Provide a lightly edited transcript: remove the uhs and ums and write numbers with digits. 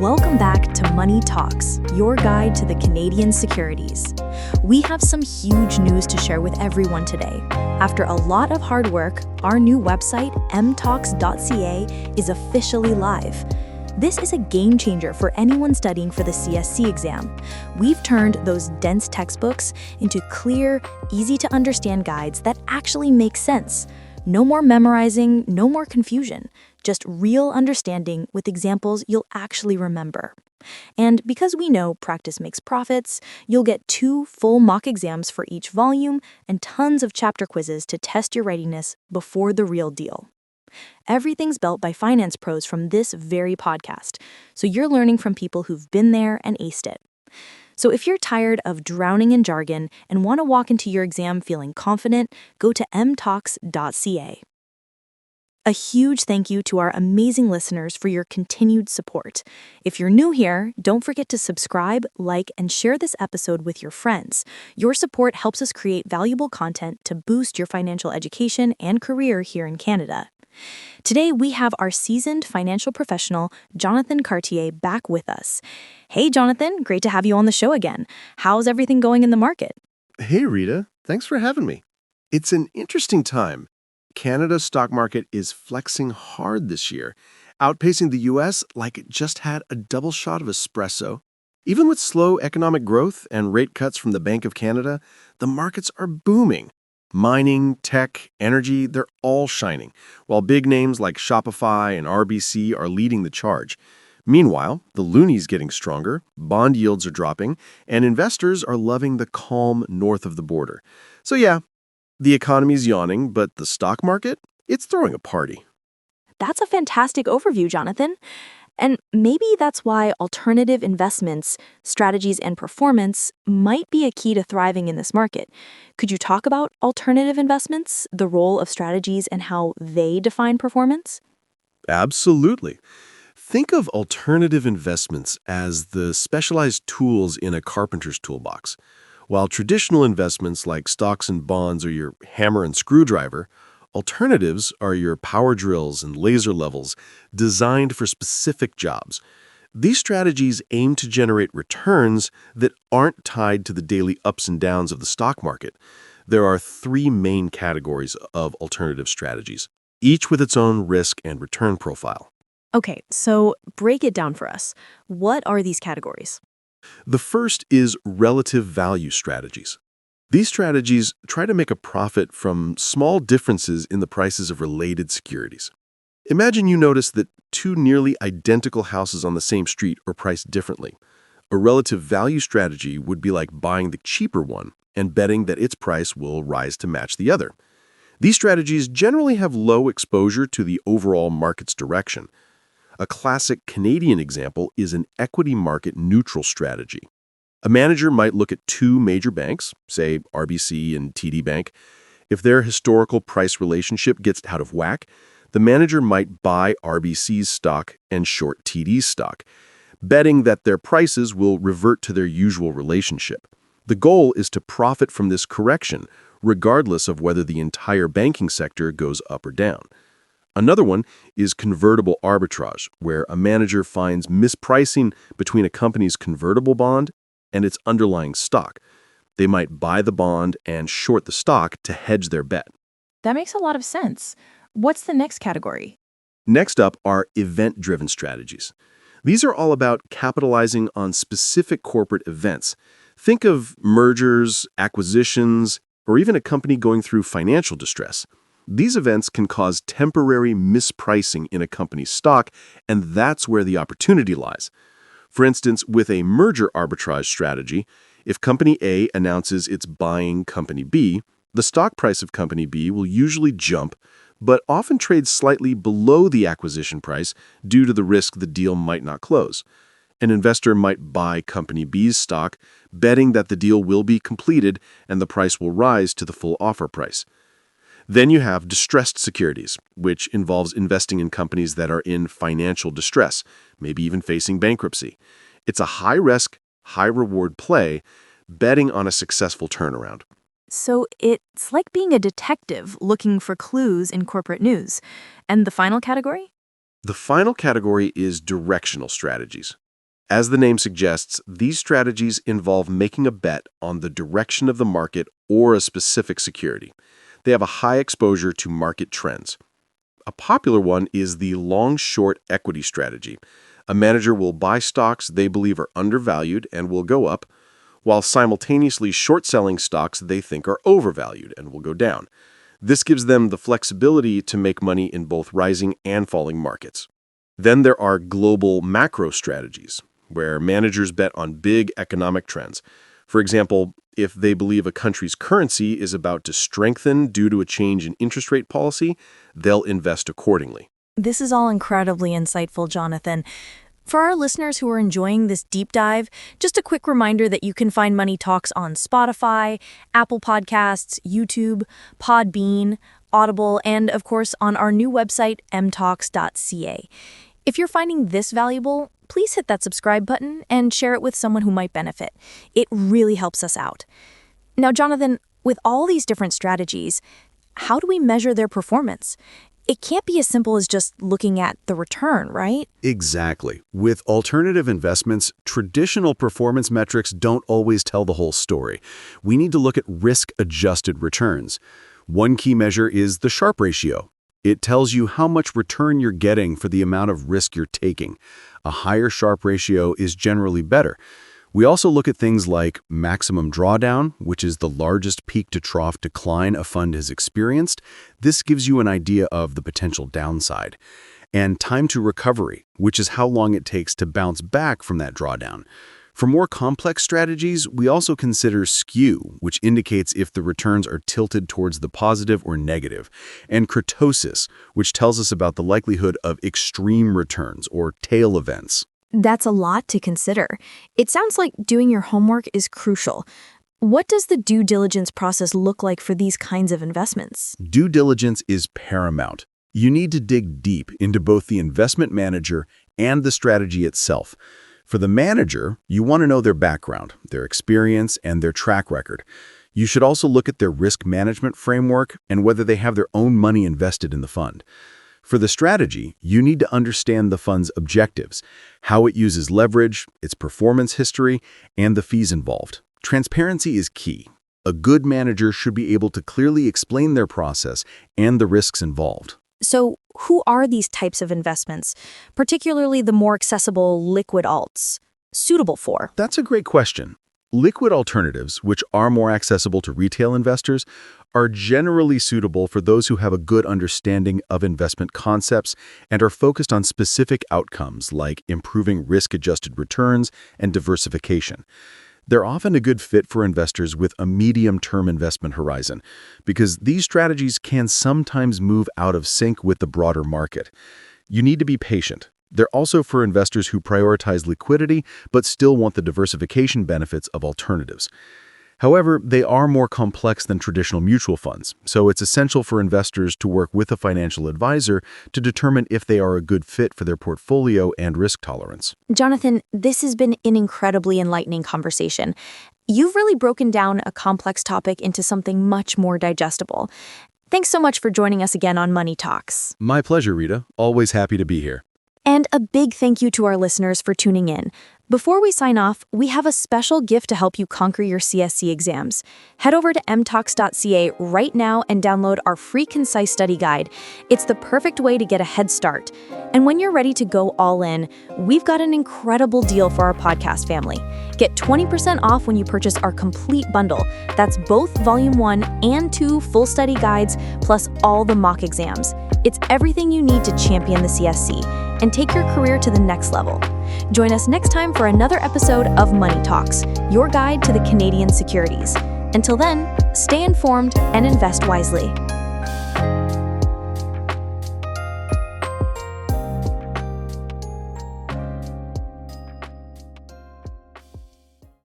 Welcome back to Money Talks, your guide to the Canadian securities. We have some huge news to share with everyone today. After a lot of hard work, our new website, mtalks.ca, is officially live. This is a game changer for anyone studying for the CSC exam. We've turned those dense textbooks into clear, easy-to-understand guides that actually make sense. No more memorizing, no more confusion, just real understanding with examples you'll actually remember. And because we know practice makes profits, you'll get 2 full mock exams for each volume and tons of chapter quizzes to test your readiness before the real deal. Everything's built by finance pros from this very podcast, so you're learning from people who've been there and aced it. So if you're tired of drowning in jargon and want to walk into your exam feeling confident, go to mtalks.ca. A huge thank you to our amazing listeners for your continued support. If you're new here, don't forget to subscribe, like, and share this episode with your friends. Your support helps us create valuable content to boost your financial education and career here in Canada. Today, we have our seasoned financial professional, Jonathan Cartier, back with us. Hey, Jonathan, great to have you on the show again. How's everything going in the market? Hey, Rita. Thanks for having me. It's an interesting time. Canada's stock market is flexing hard this year, outpacing the U.S. like it just had a double shot of espresso. Even with slow economic growth and rate cuts from the Bank of Canada, the markets are booming. Mining, tech, energy, they're all shining, while big names like Shopify and RBC are leading the charge. Meanwhile, the loonie's getting stronger, bond yields are dropping, and investors are loving the calm north of the border. So yeah, the economy's yawning, but the stock market, it's throwing a party. That's a fantastic overview, Jonathan. And maybe that's why alternative investments, strategies, and performance might be a key to thriving in this market. Could you talk about alternative investments, the role of strategies, and how they define performance? Absolutely. Think of alternative investments as the specialized tools in a carpenter's toolbox. While traditional investments like stocks and bonds are your hammer and screwdriver, alternatives are your power drills and laser levels designed for specific jobs. These strategies aim to generate returns that aren't tied to the daily ups and downs of the stock market. There are 3 main categories of alternative strategies, each with its own risk and return profile. Okay, so break it down for us. What are these categories? The first is relative value strategies. These strategies try to make a profit from small differences in the prices of related securities. Imagine you notice that 2 nearly identical houses on the same street are priced differently. A relative value strategy would be like buying the cheaper one and betting that its price will rise to match the other. These strategies generally have low exposure to the overall market's direction. A classic Canadian example is an equity market neutral strategy. A manager might look at 2 major banks, say RBC and TD Bank. If their historical price relationship gets out of whack, the manager might buy RBC's stock and short TD's stock, betting that their prices will revert to their usual relationship. The goal is to profit from this correction, regardless of whether the entire banking sector goes up or down. Another one is convertible arbitrage, where a manager finds mispricing between a company's convertible bond and its underlying stock. They might buy the bond and short the stock to hedge their bet. That makes a lot of sense. What's the next category? Next up are event-driven strategies. These are all about capitalizing on specific corporate events. Think of mergers, acquisitions, or even a company going through financial distress. These events can cause temporary mispricing in a company's stock, and that's where the opportunity lies. For instance, with a merger arbitrage strategy, if Company A announces it's buying Company B, the stock price of Company B will usually jump, but often trades slightly below the acquisition price due to the risk the deal might not close. An investor might buy Company B's stock, betting that the deal will be completed and the price will rise to the full offer price. Then you have distressed securities, which involves investing in companies that are in financial distress, maybe even facing bankruptcy. It's a high-risk, high-reward play, betting on a successful turnaround. So it's like being a detective looking for clues in corporate news. And the final category? The final category is directional strategies. As the name suggests, these strategies involve making a bet on the direction of the market or a specific security. They have a high exposure to market trends. A popular one is the long-short equity strategy. A manager will buy stocks they believe are undervalued and will go up, while simultaneously short-selling stocks they think are overvalued and will go down. This gives them the flexibility to make money in both rising and falling markets. Then there are global macro strategies, where managers bet on big economic trends. For example, if they believe a country's currency is about to strengthen due to a change in interest rate policy, they'll invest accordingly. This is all incredibly insightful, Jonathan. For our listeners who are enjoying this deep dive, just a quick reminder that you can find Money Talks on Spotify, Apple Podcasts, YouTube, Podbean, Audible, and of course on our new website, mtalks.ca. If you're finding this valuable, please hit that subscribe button and share it with someone who might benefit. It really helps us out. Now, Jonathan, with all these different strategies, how do we measure their performance? It can't be as simple as just looking at the return, right? Exactly. With alternative investments, traditional performance metrics don't always tell the whole story. We need to look at risk-adjusted returns. One key measure is the Sharpe ratio. It tells you how much return you're getting for the amount of risk you're taking. A higher Sharpe ratio is generally better. We also look at things like maximum drawdown, which is the largest peak-to-trough decline a fund has experienced. This gives you an idea of the potential downside. And time to recovery, which is how long it takes to bounce back from that drawdown. For more complex strategies, we also consider skew, which indicates if the returns are tilted towards the positive or negative, and kurtosis, which tells us about the likelihood of extreme returns or tail events. That's a lot to consider. It sounds like doing your homework is crucial. What does the due diligence process look like for these kinds of investments? Due diligence is paramount. You need to dig deep into both the investment manager and the strategy itself. For the manager, you want to know their background, their experience, and their track record. You should also look at their risk management framework and whether they have their own money invested in the fund. For the strategy, you need to understand the fund's objectives, how it uses leverage, its performance history, and the fees involved. Transparency is key. A good manager should be able to clearly explain their process and the risks involved. So, who are these types of investments, particularly the more accessible liquid alts, suitable for? That's a great question. Liquid alternatives, which are more accessible to retail investors, are generally suitable for those who have a good understanding of investment concepts and are focused on specific outcomes like improving risk-adjusted returns and diversification. They're often a good fit for investors with a medium-term investment horizon because these strategies can sometimes move out of sync with the broader market. You need to be patient. They're also for investors who prioritize liquidity but still want the diversification benefits of alternatives. However, they are more complex than traditional mutual funds, so it's essential for investors to work with a financial advisor to determine if they are a good fit for their portfolio and risk tolerance. Jonathan, this has been an incredibly enlightening conversation. You've really broken down a complex topic into something much more digestible. Thanks so much for joining us again on Money Talks. My pleasure, Rita. Always happy to be here. And a big thank you to our listeners for tuning in. Before we sign off, we have a special gift to help you conquer your CSC exams. Head over to mtalks.ca right now and download our free concise study guide. It's the perfect way to get a head start. And when you're ready to go all in, we've got an incredible deal for our podcast family. Get 20% off when you purchase our complete bundle. That's both Volume 1 and 2 full study guides, plus all the mock exams. It's everything you need to champion the CSC and take your career to the next level. Join us next time for another episode of Money Talks, your guide to the Canadian securities. Until then, stay informed and invest wisely.